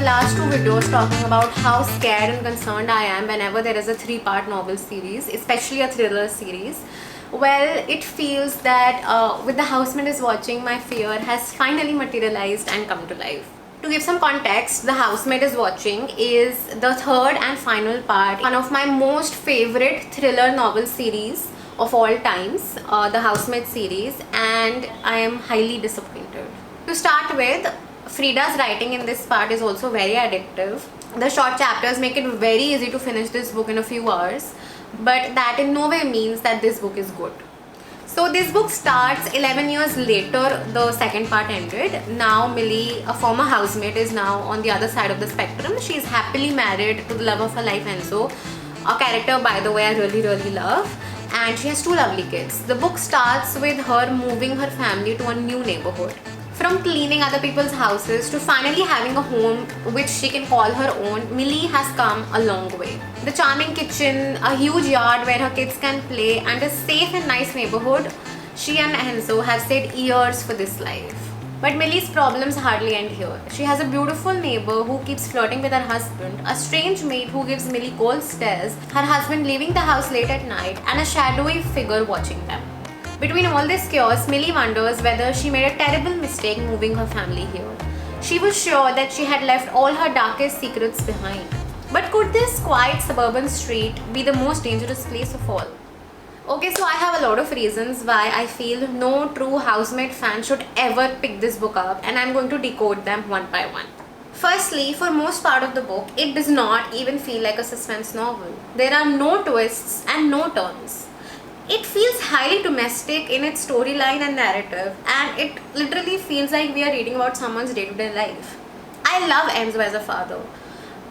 last two videos talking about how scared and concerned I am whenever there is a three-part novel series, especially a thriller series. Well, it feels that with The Housemaid is Watching, my fear has finally materialized and come to life. To give some context, The Housemaid is Watching is the third and final part, one of my most favorite thriller novel series of all times, the Housemaid series, and I am highly disappointed. To start with, Frida's writing in this part is also very addictive. The short chapters make it very easy to finish this book in a few hours, but that in no way means that this book is good. So this book starts 11 years later the second part ended. Now Millie, a former housemaid, is now on the other side of the spectrum. She is happily married to the love of her life, Enzo, a character, by the way, I really love, and she has two lovely kids. The book starts with her moving her family to a new neighborhood. From cleaning other people's houses to finally having a home which she can call her own, Millie has come a long way. The charming kitchen, a huge yard where her kids can play, and a safe and nice neighborhood, she and Enzo have stayed years for this life. But Millie's problems hardly end here. She has a beautiful neighbor who keeps flirting with her husband, a strange maid who gives Millie cold stares, her husband leaving the house late at night, and a shadowy figure watching them. Between all this chaos, Millie wonders whether she made a terrible mistake moving her family here. She was sure that she had left all her darkest secrets behind. But could this quiet suburban street be the most dangerous place of all? Okay, so I have a lot of reasons why I feel no true housemaid fan should ever pick this book up, and I'm going to decode them one by one. Firstly, for most part of the book, it does not even feel like a suspense novel. There are no twists and no turns. It feels highly domestic in its storyline and narrative, and it literally feels like we are reading about someone's day-to-day life. I love Enzo as a father,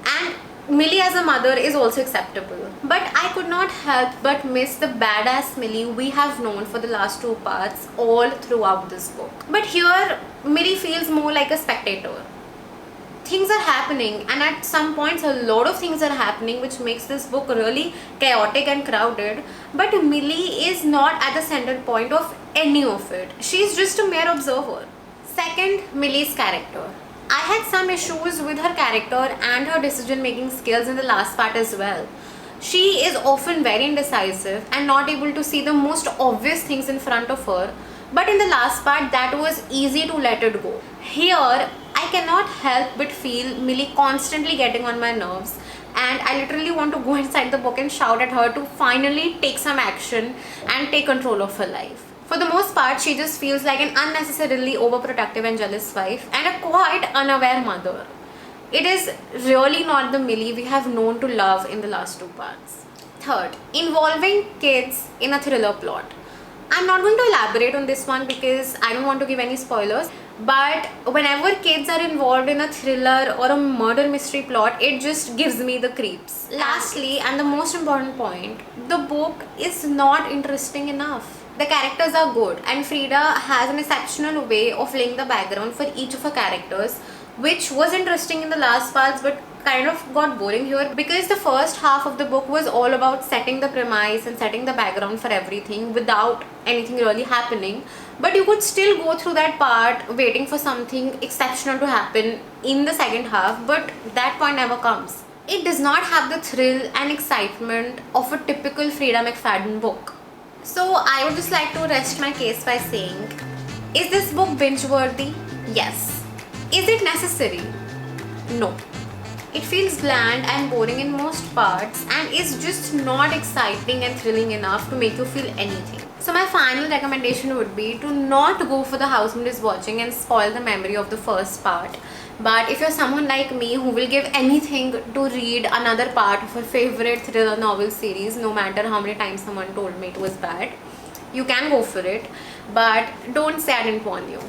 and Millie as a mother is also acceptable, but I could not help but miss the badass Millie we have known for the last two parts all throughout this book. But here, Millie feels more like a spectator. Things are happening, and at some points a lot of things are happening, which makes this book really chaotic and crowded, but Millie is not at the center point of any of it. She is just a mere observer. Second, Millie's character. I had some issues with her character and her decision making skills in the last part as well. She is often very indecisive and not able to see the most obvious things in front of her, but in the last part that was easy to let it go. Here, I cannot help but feel Millie constantly getting on my nerves, and I literally want to go inside the book and shout at her to finally take some action and take control of her life. For the most part, she just feels like an unnecessarily overprotective and jealous wife and a quite unaware mother. It is really not the Millie we have known to love in the last two parts. Third, involving kids in a thriller plot. I'm not going to elaborate on this one because I don't want to give any spoilers, but whenever kids are involved in a thriller or a murder mystery plot, it just gives me the creeps. Lastly, and the most important point, the book is not interesting enough. The characters are good, and Frida has an exceptional way of laying the background for each of her characters, which was interesting in the last parts but kind of got boring here because the first half of the book was all about setting the premise and setting the background for everything without anything really happening, but you could still go through that part waiting for something exceptional to happen in the second half, but that point never comes. It does not have the thrill and excitement of a typical Frida McFadden book. So I would just like to rest my case by saying, is this book binge worthy? Yes. Is it necessary? No. It feels bland and boring in most parts and is just not exciting and thrilling enough to make you feel anything. So my final recommendation would be to not go for The Housemaid is Watching and spoil the memory of the first part. But if you're someone like me who will give anything to read another part of her favorite thriller novel series, no matter how many times someone told me it was bad, you can go for it. But don't say I didn't warn you.